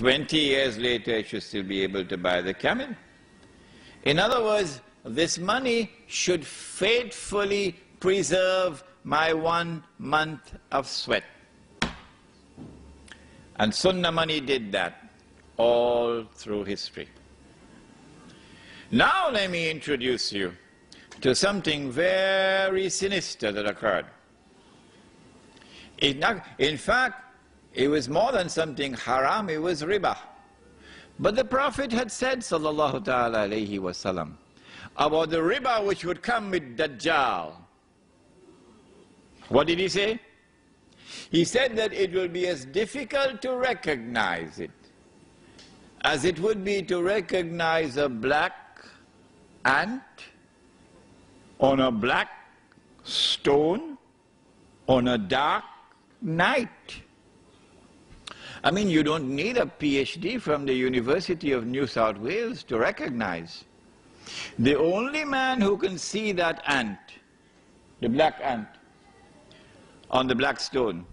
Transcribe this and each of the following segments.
20 years later it should still be able to buy the camel. In other words, this money should faithfully preserve my 1 month of sweat. And Sunnah money did that all through history. Now let me introduce you to something very sinister that occurred. In fact, it was more than something haram, it was riba. But the Prophet had said, sallallahu ta'ala alayhi wasallam, about the riba which would come with Dajjal. What did he say? He said that it will be as difficult to recognize it as it would be to recognize a black ant on a black stone on a dark night. I mean, you don't need a PhD from the University of New South Wales to recognize. The only man who can see that ant, the black ant, on the black stone,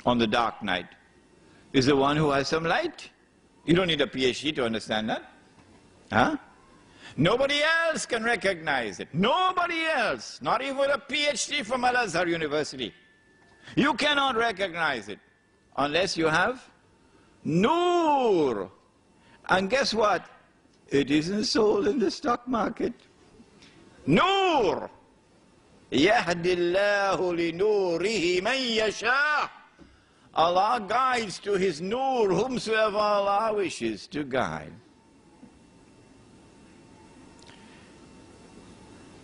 on the dark night, is the one who has some light. You don't need a PhD to understand that. Huh? Nobody else can recognize it. Nobody else, not even a PhD from Al-Azhar University. You cannot recognize it unless you have Noor. And guess what? It isn't sold in the stock market. Noor. يَهْدِ اللَّهُ لِنُورِهِ مَنْ يَشَاءُ. Allah guides to His Noor whomsoever Allah wishes to guide.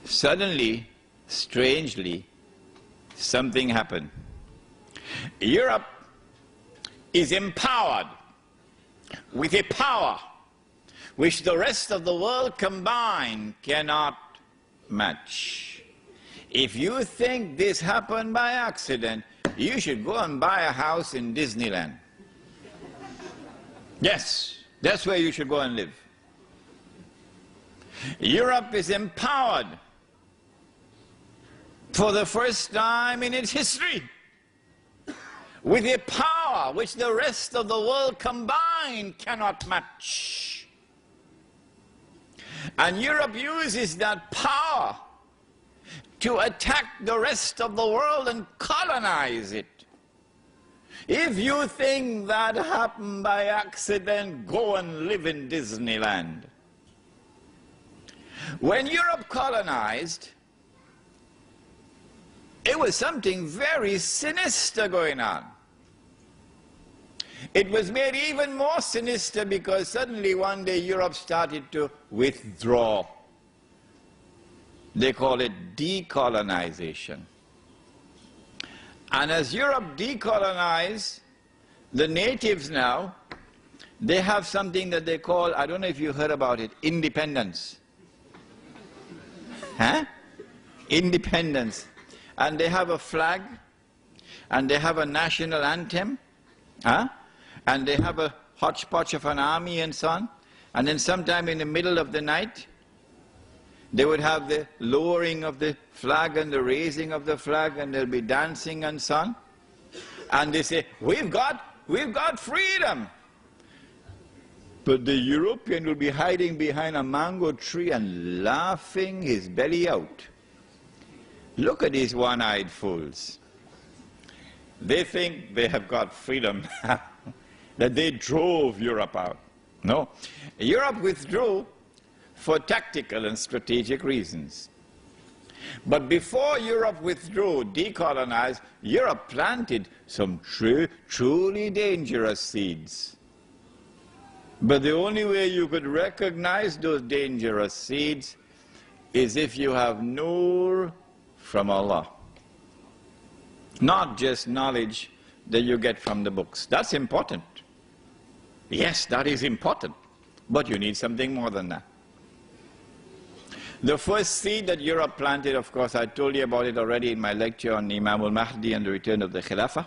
Suddenly, strangely, something happened. Europe is empowered with a power which the rest of the world combined cannot match. If you think this happened by accident, you should go and buy a house in Disneyland. Yes, that's where you should go and live. Europe is empowered for the first time in its history with a power which the rest of the world combined cannot match. And Europe uses that power to attack the rest of the world and colonize it. If you think that happened by accident, go and live in Disneyland. When Europe colonized, it was something very sinister going on. It was made even more sinister because suddenly one day Europe started to withdraw. They call it decolonization. And as Europe decolonized, the natives now, they have something that they call, I don't know if you heard about it, independence. Huh? Independence. And they have a flag, and they have a national anthem, huh? And they have a hodgepodge of an army and so on. And then sometime in the middle of the night, they would have the lowering of the flag and the raising of the flag, and they'll be dancing and so on. And they say, we've got freedom. But the European will be hiding behind a mango tree and laughing his belly out. Look at these one-eyed fools. They think they have got freedom, that they drove Europe out. No. Europe withdrew for tactical and strategic reasons. But before Europe withdrew, decolonized, Europe planted some truly dangerous seeds. But the only way you could recognize those dangerous seeds is if you have Noor from Allah. Not just knowledge that you get from the books. That's important. Yes, that is important. But you need something more than that. The first seed that Europe planted, of course, I told you about it already in my lecture on Imam al-Mahdi and the return of the Khilafah.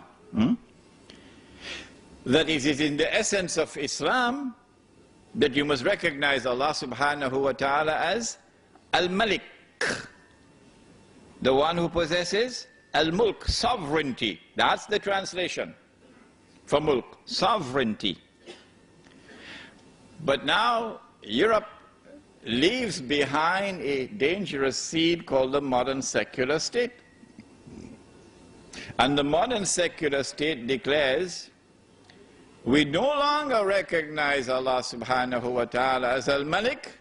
That it is in the essence of Islam that you must recognize Allah subhanahu wa ta'ala as Al-Malik, the one who possesses Al-Mulk, sovereignty. That's the translation for Mulk, sovereignty. But now Europe leaves behind a dangerous seed called the modern secular state. And the modern secular state declares, we no longer recognize Allah subhanahu wa ta'ala as al-Malik.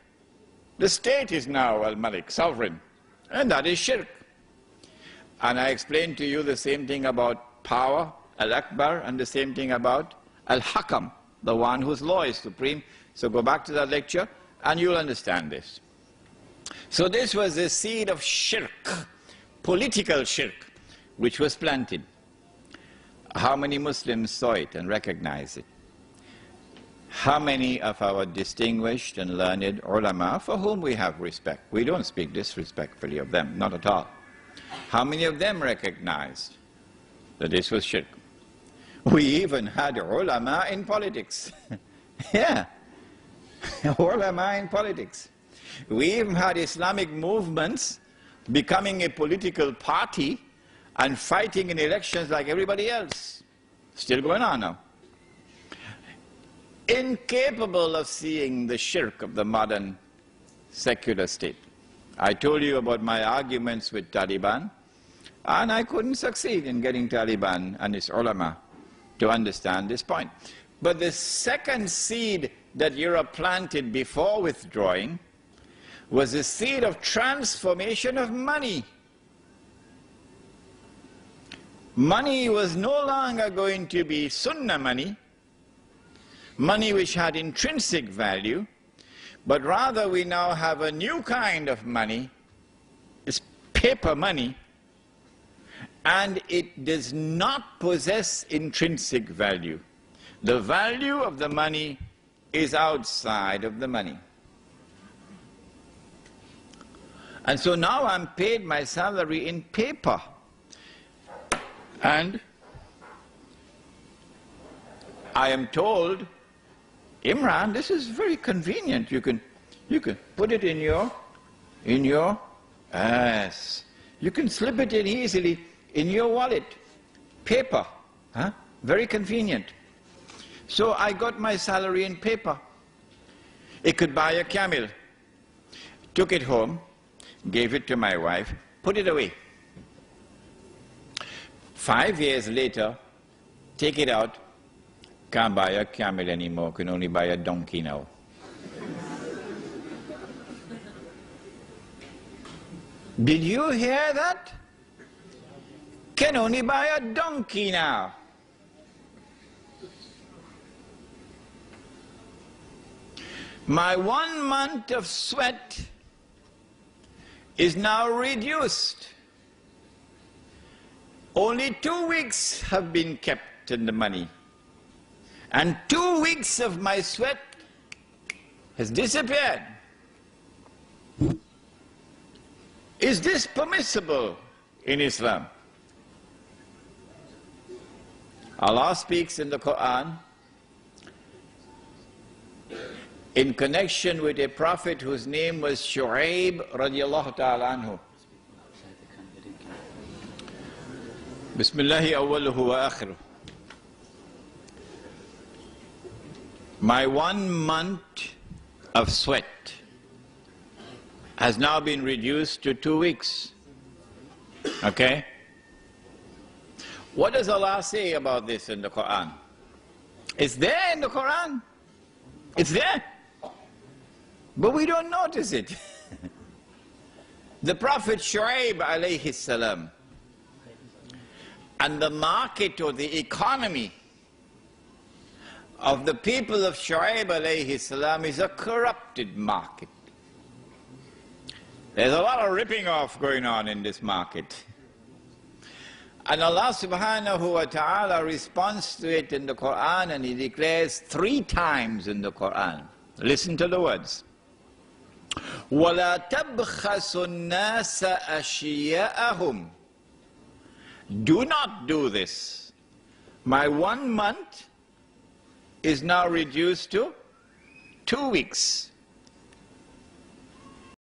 The state is now al-Malik, sovereign. And that is shirk. And I explained to you the same thing about power, al-Akbar, and the same thing about al-Hakam, the one whose law is supreme. So go back to that lecture and you'll understand this. So this was the seed of shirk, political shirk, which was planted. How many Muslims saw it and recognized it? How many of our distinguished and learned ulama, for whom we have respect, we don't speak disrespectfully of them, not at all. How many of them recognized that this was shirk? We even had ulama in politics. Yeah, ulama in politics. We even had Islamic movements becoming a political party and fighting in elections like everybody else. Still going on now. Incapable of seeing the shirk of the modern secular state. I told you about my arguments with Taliban, and I couldn't succeed in getting Taliban and its ulama to understand this point. But the second seed that Europe planted before withdrawing was the seed of transformation of money. Money was no longer going to be sunnah money, money which had intrinsic value, but rather we now have a new kind of money. It's paper money, and it does not possess intrinsic value. The value of the money is outside of the money. And so now I'm paid my salary in paper. And I am told, Imran, this is very convenient. You can put it in your yes. You can slip it in easily in your wallet. Paper. Huh? Very convenient. So I got my salary in paper. It could buy a camel. Took it home, gave it to my wife, put it away. 5 years later, take it out, can't buy a camel anymore, can only buy a donkey now. Did you hear that? Can only buy a donkey now. My 1 month of sweat is now reduced. Only 2 weeks have been kept in the money. And 2 weeks of my sweat has disappeared. Is this permissible in Islam? Allah speaks in the Qur'an in connection with a prophet whose name was Shu'aib radiallahu ta'ala anhu. Bismillahi awwaluhu wa akhiruh. My 1 month of sweat has now been reduced to 2 weeks. Okay? What does Allah say about this in the Quran? It's there in the Quran. It's there. But we don't notice it. The Prophet Shu'aib alayhi salam and the market or the economy of the people of Shu'aib alayhi salam is a corrupted market. There's a lot of ripping off going on in this market. And Allah subhanahu wa ta'ala responds to it in the Quran, and He declares 3 times in the Quran. Listen to the words. وَلَا تَبْخَسُ النَّاسَ أَشْيَاءَهُمْ. Do not do this. My 1 month is now reduced to 2 weeks.